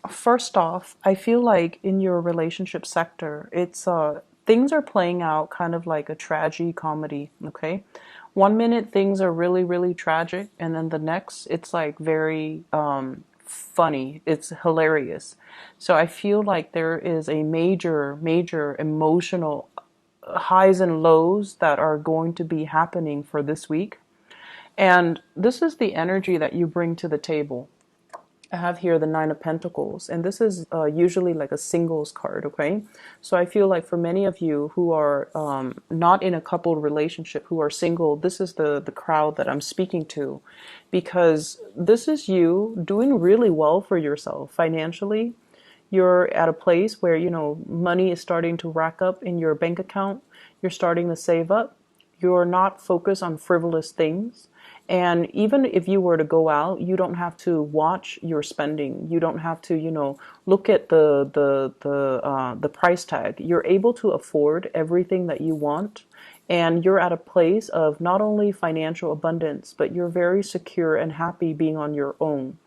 First off, I feel like in your relationship sector, it's things are playing out kind of like a tragedy comedy, okay? One minute things are really, really tragic, and then the next it's like very funny. It's hilarious. So I feel like there is a major, major emotional highs and lows that are going to be happening for this week. And this is the energy that you bring to the table. I have here the Nine of Pentacles, and this is usually like a singles card, okay? So I feel like for many of you who are not in a coupled relationship, who are single, this is the crowd that I'm speaking to, because this is you doing really well for yourself financially. You're at a place where, you know, money is starting to rack up in your bank account. You're starting to save up. You're not focused on frivolous things. And even if you were to go out, you don't have to watch your spending. You don't have to, you know, look at the price tag. You're able to afford everything that you want, and you're at a place of not only financial abundance, but you're very secure and happy being on your own.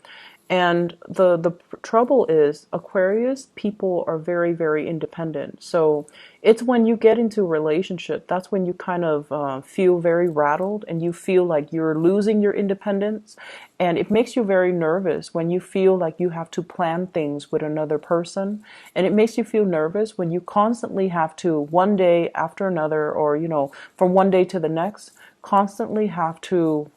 And the trouble is, Aquarius people are very, very independent. So it's when you get into a relationship, that's when you kind of feel very rattled and you feel like you're losing your independence. And it makes you very nervous when you feel like you have to plan things with another person. And it makes you feel nervous when you constantly have to, one day after another, or, you know, from one day to the next, constantly have to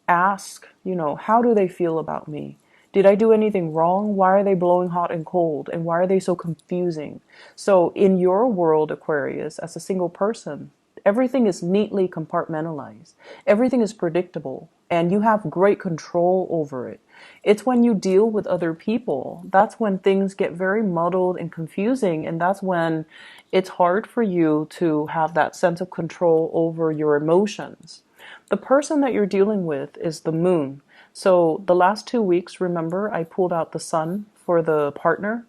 ask, you know, how do they feel about me? Did I do anything wrong? Why are they blowing hot and cold? And why are they so confusing? So in your world, Aquarius, as a single person, everything is neatly compartmentalized. Everything is predictable and you have great control over it. It's when you deal with other people, that's when things get very muddled and confusing, and that's when it's hard for you to have that sense of control over your emotions. The person that you're dealing with is the moon. So the last 2 weeks, remember, I pulled out the sun for the partner.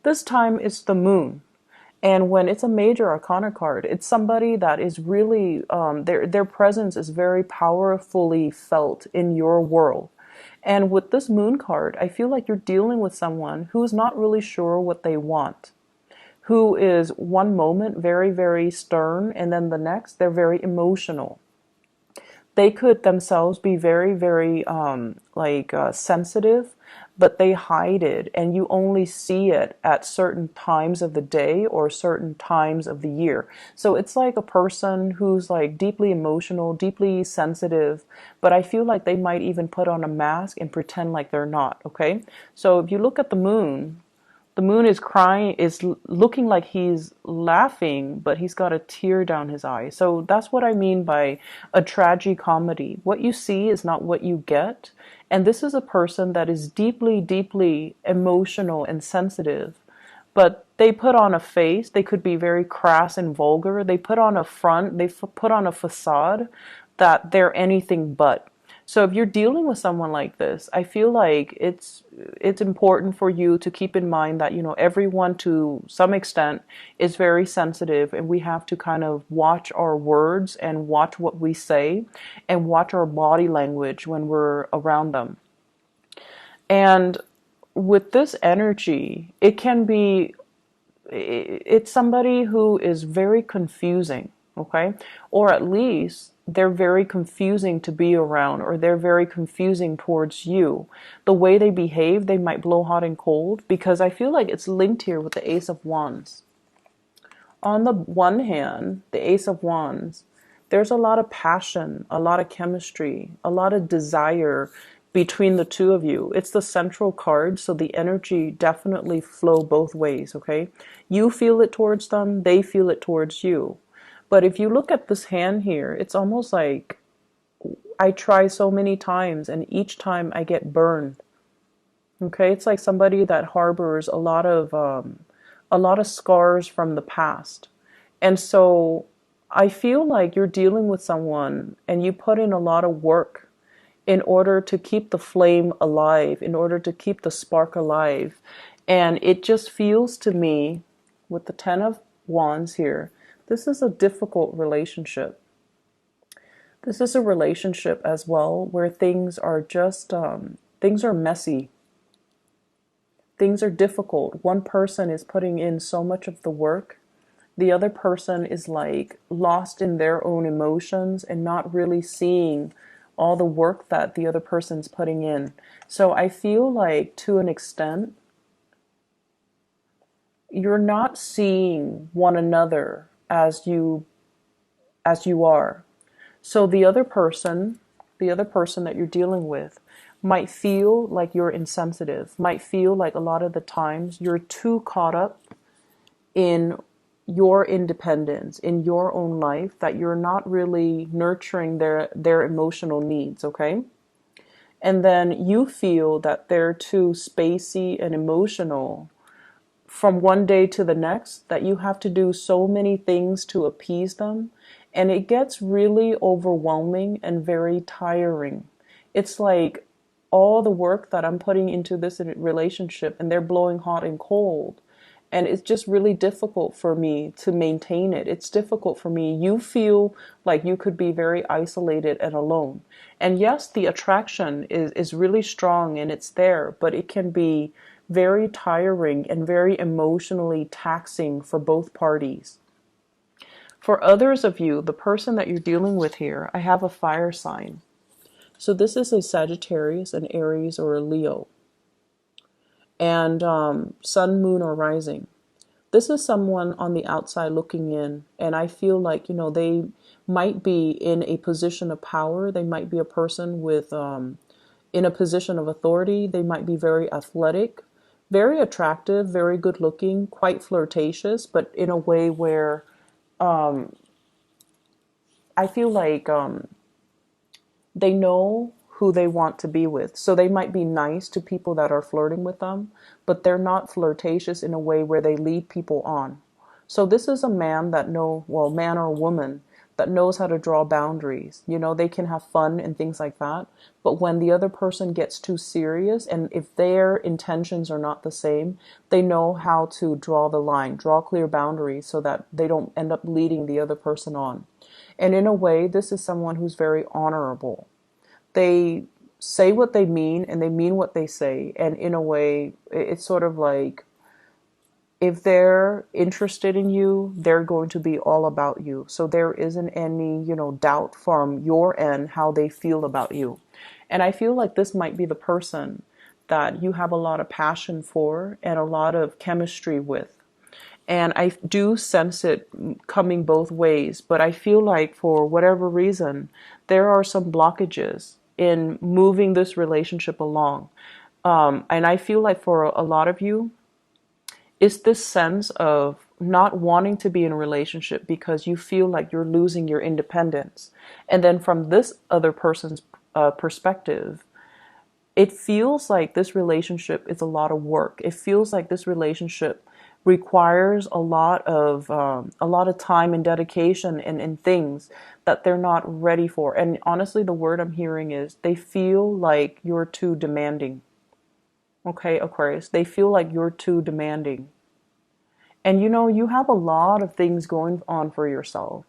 This time it's the moon. And when it's a major arcana card, it's somebody that is really, their presence is very powerfully felt in your world. And with this moon card, I feel like you're dealing with someone who's not really sure what they want, who is one moment very, very stern, and then the next, they're very emotional. They could themselves be very, very sensitive, but they hide it, and you only see it at certain times of the day or certain times of the year. So it's like a person who's like deeply emotional, deeply sensitive, but I feel like they might even put on a mask and pretend like they're not, okay? So if you look at the moon is crying, is looking like he's laughing, but he's got a tear down his eye. So that's what I mean by a tragedy comedy. What you see is not what you get. And this is a person that is deeply, deeply emotional and sensitive. But they put on a face. They could be very crass and vulgar. They put on a front. They put on a facade that they're anything but. So if you're dealing with someone like this, I feel like it's important for you to keep in mind that, you know, everyone to some extent is very sensitive, and we have to kind of watch our words and watch what we say and watch our body language when we're around them. And with this energy, it can be it's somebody who is very confusing, okay? Or at least they're very confusing to be around, or they're very confusing towards you. The way they behave, they might blow hot and cold, because I feel like it's linked here with the Ace of Wands. On the one hand, the Ace of Wands, there's a lot of passion, a lot of chemistry, a lot of desire between the two of you. It's the central card, so the energy definitely flow both ways, okay? You feel it towards them, they feel it towards you. But if you look at this hand here, it's almost like I try so many times and each time I get burned. Okay, it's like somebody that harbors a lot of scars from the past. And so I feel like you're dealing with someone and you put in a lot of work in order to keep the flame alive, in order to keep the spark alive. And it just feels to me, with the Ten of Wands here, this is a difficult relationship. This is a relationship as well where things are just, things are messy. Things are difficult. One person is putting in so much of the work. The other person is like lost in their own emotions and not really seeing all the work that the other person's putting in. So I feel like to an extent, you're not seeing one another as you are. So the other person that you're dealing with might feel like you're insensitive, might feel like a lot of the times you're too caught up in your independence, in your own life, that you're not really nurturing their emotional needs, okay? And then you feel that they're too spacey and emotional from one day to the next, that you have to do so many things to appease them, and it gets really overwhelming and very tiring. It's like all the work that I'm putting into this relationship and they're blowing hot and cold, and it's just really difficult for me to maintain it. It's difficult for me. You feel like you could be very isolated and alone. And yes, the attraction is really strong and it's there, but it can be very tiring and very emotionally taxing for both parties. For others of you, the person that you're dealing with here, I have a fire sign. So this is a Sagittarius, an Aries, or a Leo. And sun, moon, or rising. This is someone on the outside looking in, and I feel like, they might be in a position of power. They might be a person with in a position of authority. They might be very athletic, very attractive, very good looking, quite flirtatious, but in a way where I feel like they know who they want to be with. So they might be nice to people that are flirting with them, but they're not flirtatious in a way where they lead people on. So this is a man that man or woman that knows how to draw boundaries. They can have fun and things like that. But when the other person gets too serious, and if their intentions are not the same, they know how to draw the line, draw clear boundaries so that they don't end up leading the other person on. And in a way, this is someone who's very honorable. They say what they mean and they mean what they say. And in a way, it's sort of like, if they're interested in you, they're going to be all about you. So there isn't any, doubt from your end how they feel about you. And I feel like this might be the person that you have a lot of passion for and a lot of chemistry with. And I do sense it coming both ways, but I feel like for whatever reason, there are some blockages in moving this relationship along. And I feel like for a lot of you, it's this sense of not wanting to be in a relationship because you feel like you're losing your independence. And then from this other person's perspective, it feels like this relationship is a lot of work. It feels like this relationship requires a lot of time and dedication and things that they're not ready for. And honestly, the word I'm hearing is they feel like you're too demanding. Okay, Aquarius, they feel like you're too demanding. And you have a lot of things going on for yourself.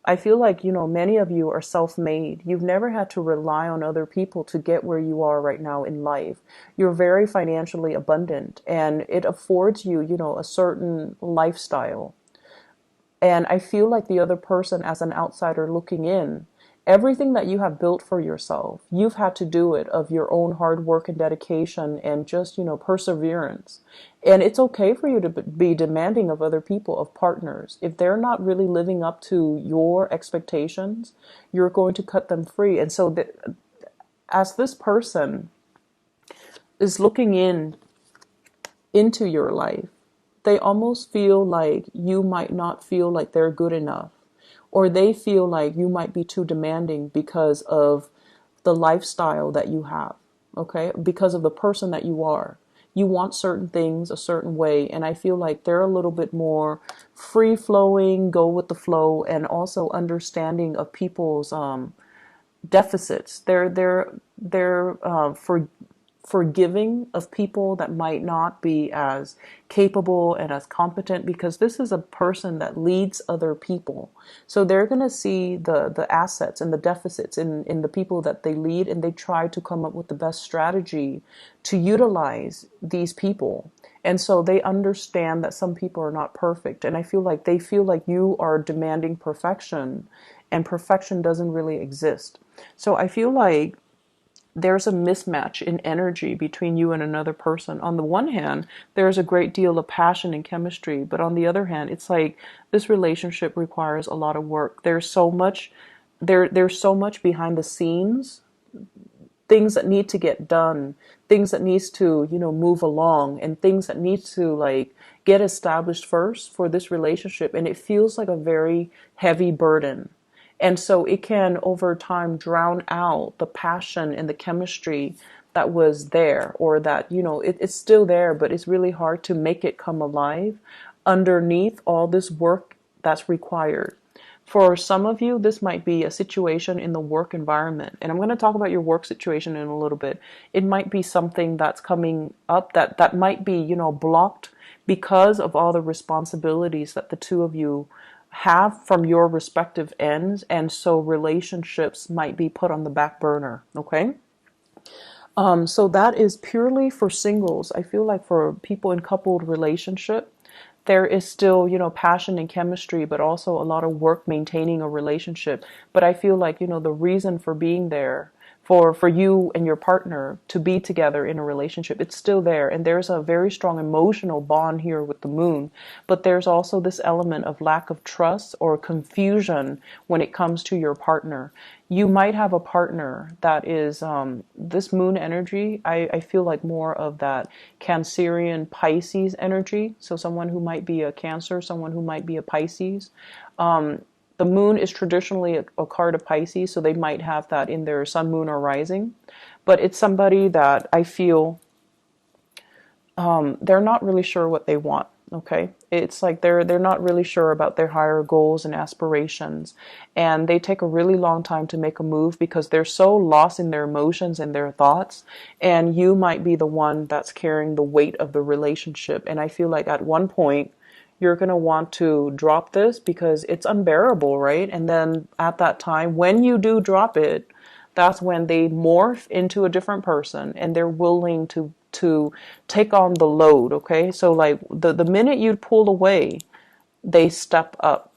I feel like, many of you are self-made. You've never had to rely on other people to get where you are right now in life. You're very financially abundant and it affords you, a certain lifestyle. And I feel like the other person, as an outsider looking in, everything that you have built for yourself, you've had to do it of your own hard work and dedication and just, perseverance. And it's okay for you to be demanding of other people, of partners. If they're not really living up to your expectations, you're going to cut them free. And so as this person is looking into your life, they almost feel like you might not feel like they're good enough, or they feel like you might be too demanding because of the lifestyle that you have, okay? Because of the person that you are. You want certain things a certain way, and I feel like they're a little bit more free-flowing, go with the flow, and also understanding of people's deficits. They're forgiving of people that might not be as capable and as competent, because this is a person that leads other people. So they're going to see the assets and the deficits in the people that they lead, and they try to come up with the best strategy to utilize these people. And so they understand that some people are not perfect. And I feel like they feel like you are demanding perfection, and perfection doesn't really exist. So I feel like there's a mismatch in energy between you and another person. On the one hand, there's a great deal of passion and chemistry, but on the other hand, it's like this relationship requires a lot of work. There's so much behind the scenes, things that need to get done, things that needs to, move along, and things that need to like get established first for this relationship, and it feels like a very heavy burden. And so it can over time drown out the passion and the chemistry that was there, or that, it's still there, but it's really hard to make it come alive underneath all this work that's required. For some of you, this might be a situation in the work environment. And I'm going to talk about your work situation in a little bit. It might be something that's coming up that might be, blocked because of all the responsibilities that the two of you have from your respective ends. And so relationships might be put on the back burner. Okay. So that is purely for singles. I feel like for people in coupled relationship, there is still, passion and chemistry, but also a lot of work maintaining a relationship. But I feel like, the reason for being there, for you and your partner to be together in a relationship, it's still there. And there's a very strong emotional bond here with the moon. But there's also this element of lack of trust or confusion when it comes to your partner. You might have a partner that is this moon energy. I feel like more of that Cancerian Pisces energy. So someone who might be a Cancer, someone who might be a Pisces. The moon is traditionally a card of Pisces, so they might have that in their sun, moon, or rising. But it's somebody that I feel they're not really sure what they want. Okay, it's like they're not really sure about their higher goals and aspirations, and they take a really long time to make a move because they're so lost in their emotions and their thoughts. And you might be the one that's carrying the weight of the relationship. And I feel like at one point you're going to want to drop this because it's unbearable, right? And then at that time, when you do drop it, that's when they morph into a different person and they're willing to take on the load, okay? So like the minute you pull away, they step up.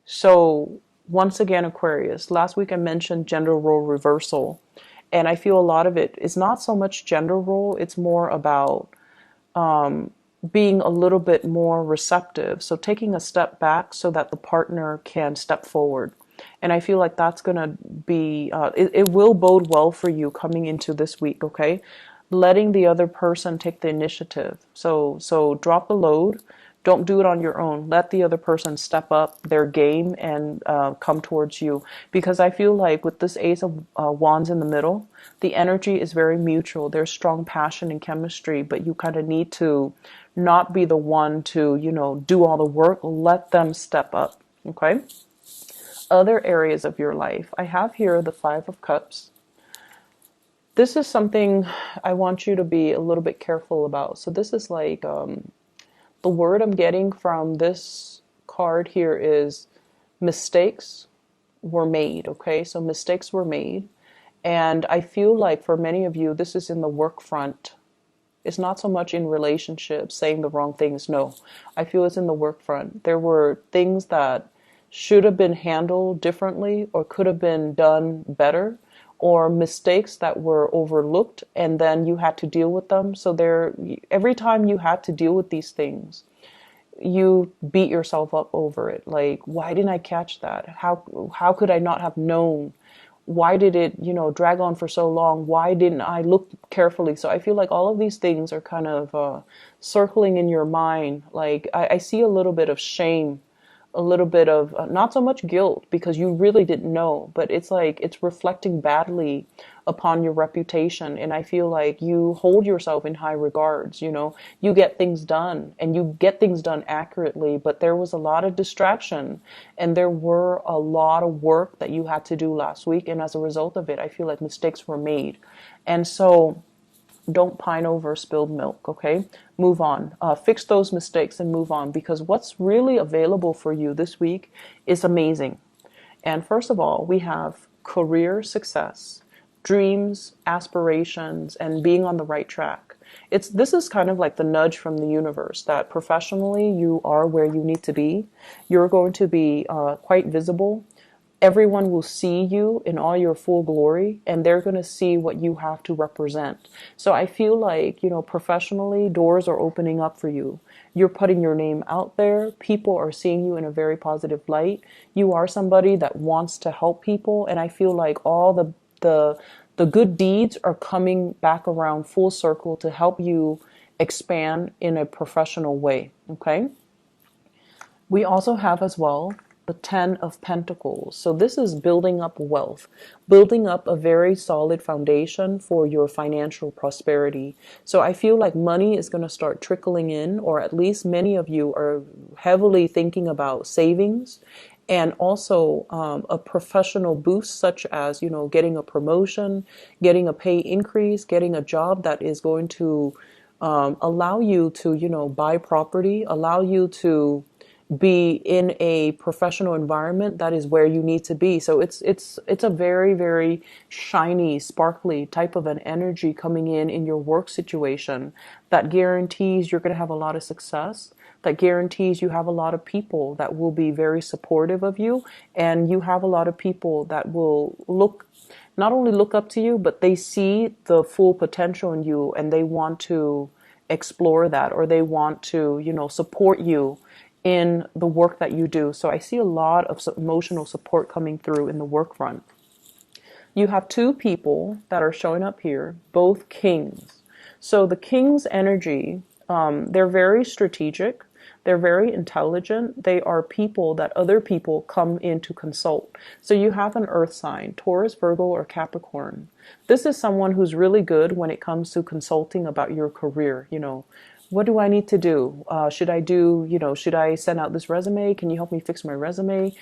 So once again, Aquarius, last week I mentioned gender role reversal. And I feel a lot of it is not so much gender role, it's more about being a little bit more receptive. So taking a step back so that the partner can step forward. And I feel like that's going to be, it will bode well for you coming into this week, okay? Letting the other person take the initiative. So drop the load. Don't do it on your own. Let the other person step up their game and come towards you. Because I feel like with this Ace of Wands in the middle, the energy is very mutual. There's strong passion and chemistry, but you kind of need to not be the one to, do all the work. Let them step up, okay? Other areas of your life. I have here the Five of Cups. This is something I want you to be a little bit careful about. So this is like, the word I'm getting from this card here is mistakes were made, okay? So mistakes were made. And I feel like for many of you, this is in the work front. It's not so much in relationships, saying the wrong things. No, I feel it's in the work front. There were things that should have been handled differently or could have been done better, or mistakes that were overlooked and then you had to deal with them. So every time you had to deal with these things, you beat yourself up over it. Like, why didn't I catch that? How could I not have known? Why did it, drag on for so long? Why didn't I look carefully? So I feel like all of these things are kind of circling in your mind. Like I see a little bit of shame, a little bit of not so much guilt because you really didn't know, but it's like it's reflecting badly upon your reputation. And I feel like you hold yourself in high regards. You get things done and you get things done accurately, but there was a lot of distraction and there were a lot of work that you had to do last week. And as a result of it, I feel like mistakes were made. And so Don't pine over spilled milk, okay? Move on. Fix those mistakes and move on, because what's really available for you this week is amazing. And first of all, we have career success, dreams, aspirations, and being on the right track. This is kind of like the nudge from the universe that professionally you are where you need to be. You're going to be quite visible. Everyone will see you in all your full glory, and they're going to see what you have to represent. So I feel like, professionally, doors are opening up for you. You're putting your name out there. People are seeing you in a very positive light. You are somebody that wants to help people, and I feel like all the good deeds are coming back around full circle to help you expand in a professional way, okay? We also have as well the Ten of Pentacles. So this is building up wealth, building up a very solid foundation for your financial prosperity. So I feel like money is going to start trickling in, or at least many of you are heavily thinking about savings, and also a professional boost, such as, getting a promotion, getting a pay increase, getting a job that is going to allow you to, buy property, allow you to be in a professional environment that is where you need to be. So it's a very, very shiny, sparkly type of an energy coming in your work situation that guarantees you're going to have a lot of success, that guarantees you have a lot of people that will be very supportive of you, and you have a lot of people that will not only look up to you, but they see the full potential in you, and they want to explore that, or they want to, support you in the work that you do. So I see a lot of emotional support coming through in the work front. You have two people that are showing up here, both kings. So the king's energy, they're very strategic. They're very intelligent. They are people that other people come in to consult. So you have an earth sign, Taurus, Virgo, or Capricorn. This is someone who's really good when it comes to consulting about your career. What do I need to do? Should I send out this resume? Can you help me fix my resume?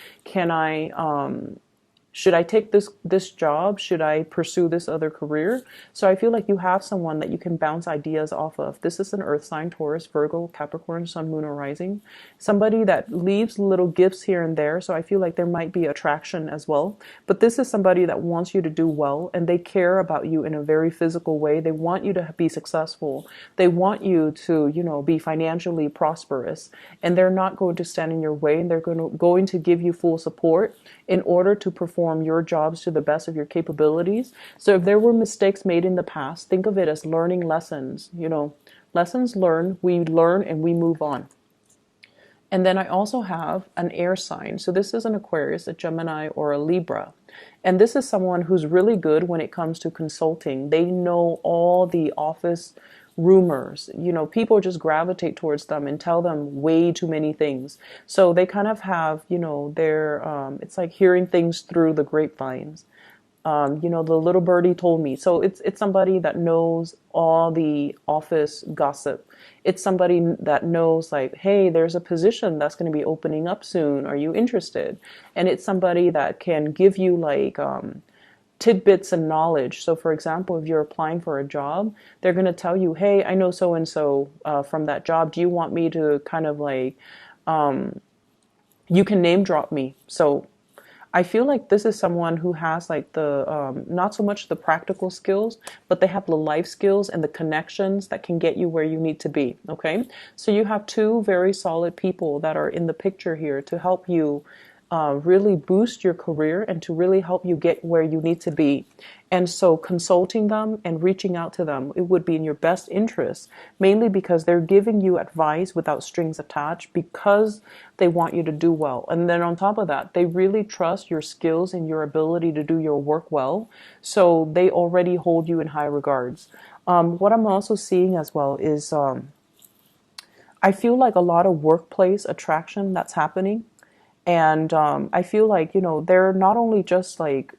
Should I take this job? Should I pursue this other career? So I feel like you have someone that you can bounce ideas off of. This is an earth sign, Taurus, Virgo, Capricorn, Sun, Moon, or Rising. Somebody that leaves little gifts here and there. So I feel like there might be attraction as well. But this is somebody that wants you to do well, and they care about you in a very physical way. They want you to be successful. They want you to, be financially prosperous. And they're not going to stand in your way, and they're going to give you full support in order to perform your jobs to the best of your capabilities. So if there were mistakes made in the past, think of it as learning lessons. Lessons learned, we learn and we move on. And then I also have an air sign. So this is an Aquarius, a Gemini, or a Libra. And this is someone who's really good when it comes to consulting. They know all the office rumors. People just gravitate towards them and tell them way too many things. So they kind of have, their, it's like hearing things through the grapevines. The little birdie told me. So it's somebody that knows all the office gossip. It's somebody that knows, like, hey, there's a position that's going to be opening up soon. Are you interested? And it's somebody that can give you like tidbits and knowledge. So for example, if you're applying for a job, they're going to tell you, hey, I know so and so from that job. Do you want me to kind of like, you can name drop me. So I feel like this is someone who has like the, not so much the practical skills, but they have the life skills and the connections that can get you where you need to be. Okay. So you have two very solid people that are in the picture here to help you really boost your career and to really help you get where you need to be. And so consulting them and reaching out to them, it would be in your best interest, mainly because they're giving you advice without strings attached, because they want you to do well. And then on top of that, they really trust your skills and your ability to do your work well. So they already hold you in high regards. What I'm also seeing as well is I feel like a lot of workplace attraction that's happening. And I feel like, they're not only just like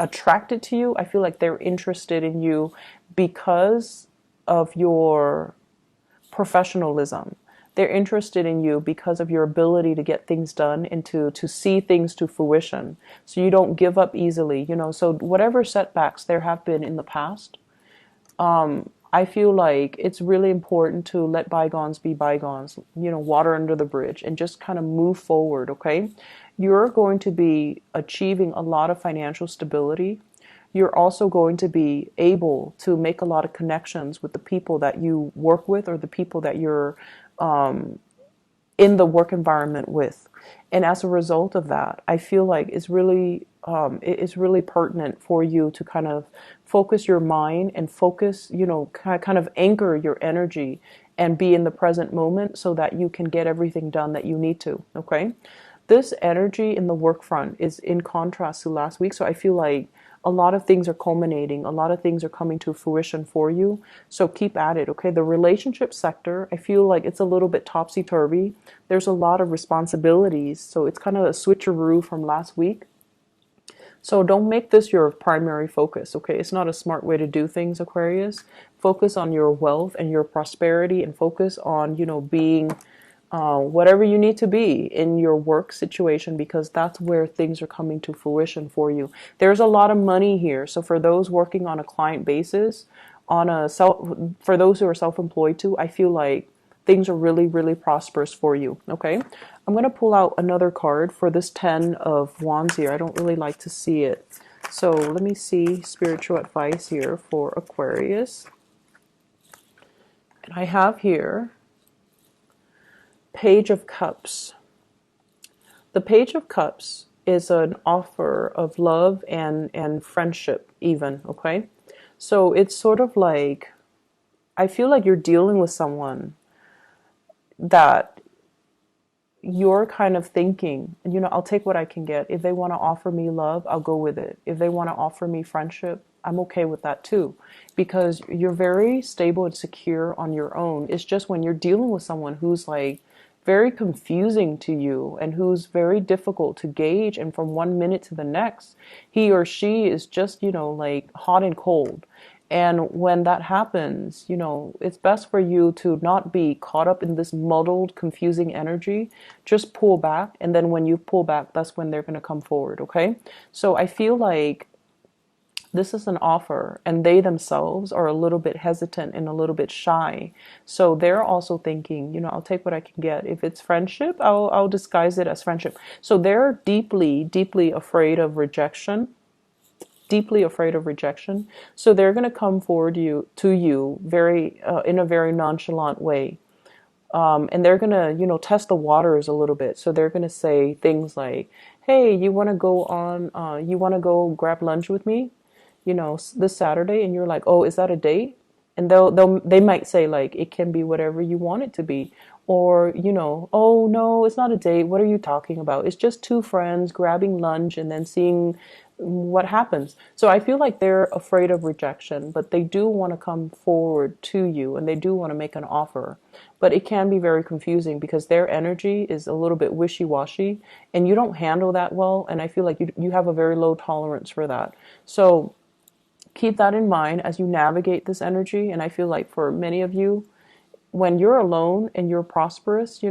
attracted to you, I feel like they're interested in you because of your professionalism. They're interested in you because of your ability to get things done and to see things to fruition. So you don't give up easily, So whatever setbacks there have been in the past, I feel like it's really important to let bygones be bygones, water under the bridge, and just kind of move forward, okay? You're going to be achieving a lot of financial stability. You're also going to be able to make a lot of connections with the people that you work with, or the people that you're in the work environment with. And as a result of that, I feel like it's really pertinent for you to kind of focus your mind and focus, kind of anchor your energy and be in the present moment so that you can get everything done that you need to. Okay. This energy in the work front is in contrast to last week. So I feel like a lot of things are culminating, a lot of things are coming to fruition for you. So keep at it, okay? The relationship sector, I feel like it's a little bit topsy-turvy. There's a lot of responsibilities. So it's kind of a switcheroo from last week. So don't make this your primary focus, okay? It's not a smart way to do things, Aquarius. Focus on your wealth and your prosperity, and focus on, being whatever you need to be in your work situation, because that's where things are coming to fruition for you. There's a lot of money here. So for those working on a client basis, for those who are self-employed too, I feel like things are really, really prosperous for you. Okay. I'm going to pull out another card for this 10 of Wands here. I don't really like to see it. So let me see spiritual advice here for Aquarius. And I have here Page of Cups. The Page of Cups is an offer of love and friendship even, okay? So it's sort of like, I feel like you're dealing with someone that you're kind of thinking, I'll take what I can get. If they want to offer me love, I'll go with it. If they want to offer me friendship, I'm okay with that too, because you're very stable and secure on your own. It's just when you're dealing with someone who's like very confusing to you and who's very difficult to gauge, and from one minute to the next, he or she is just, like hot and cold. And when that happens, it's best for you to not be caught up in this muddled, confusing energy. Just pull back. And then when you pull back, that's when they're going to come forward. Okay. So I feel like this is an offer, and they themselves are a little bit hesitant and a little bit shy. So they're also thinking, I'll take what I can get. If it's friendship, I'll disguise it as friendship. So they're deeply, deeply afraid of rejection. Deeply afraid of rejection. So they're going to come forward to you very in a very nonchalant way. And they're going to, test the waters a little bit. So they're going to say things like, hey, you want to go grab lunch with me, this Saturday? And you're like, oh, is that a date? And they might say like, it can be whatever you want it to be. Or, oh no, it's not a date. What are you talking about? It's just two friends grabbing lunch and then seeing what happens. So I feel like they're afraid of rejection, but they do want to come forward to you, and they do want to make an offer. But it can be very confusing because their energy is a little bit wishy-washy, and you don't handle that well. And I feel like you have a very low tolerance for that. So keep that in mind as you navigate this energy. And I feel like for many of you, when you're alone and you're prosperous,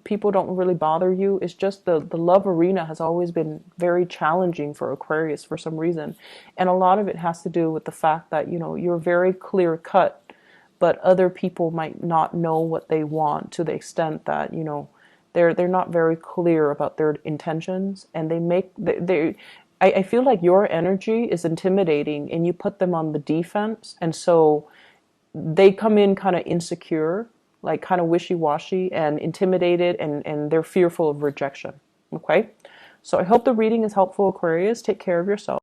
people don't really bother you. It's just the love arena has always been very challenging for Aquarius for some reason. And a lot of it has to do with the fact that, you're very clear cut, but other people might not know what they want to the extent that, they're not very clear about their intentions, and I feel like your energy is intimidating and you put them on the defense. And so they come in kind of insecure, like kind of wishy-washy and intimidated, and they're fearful of rejection. Okay. So I hope the reading is helpful, Aquarius. Take care of yourself.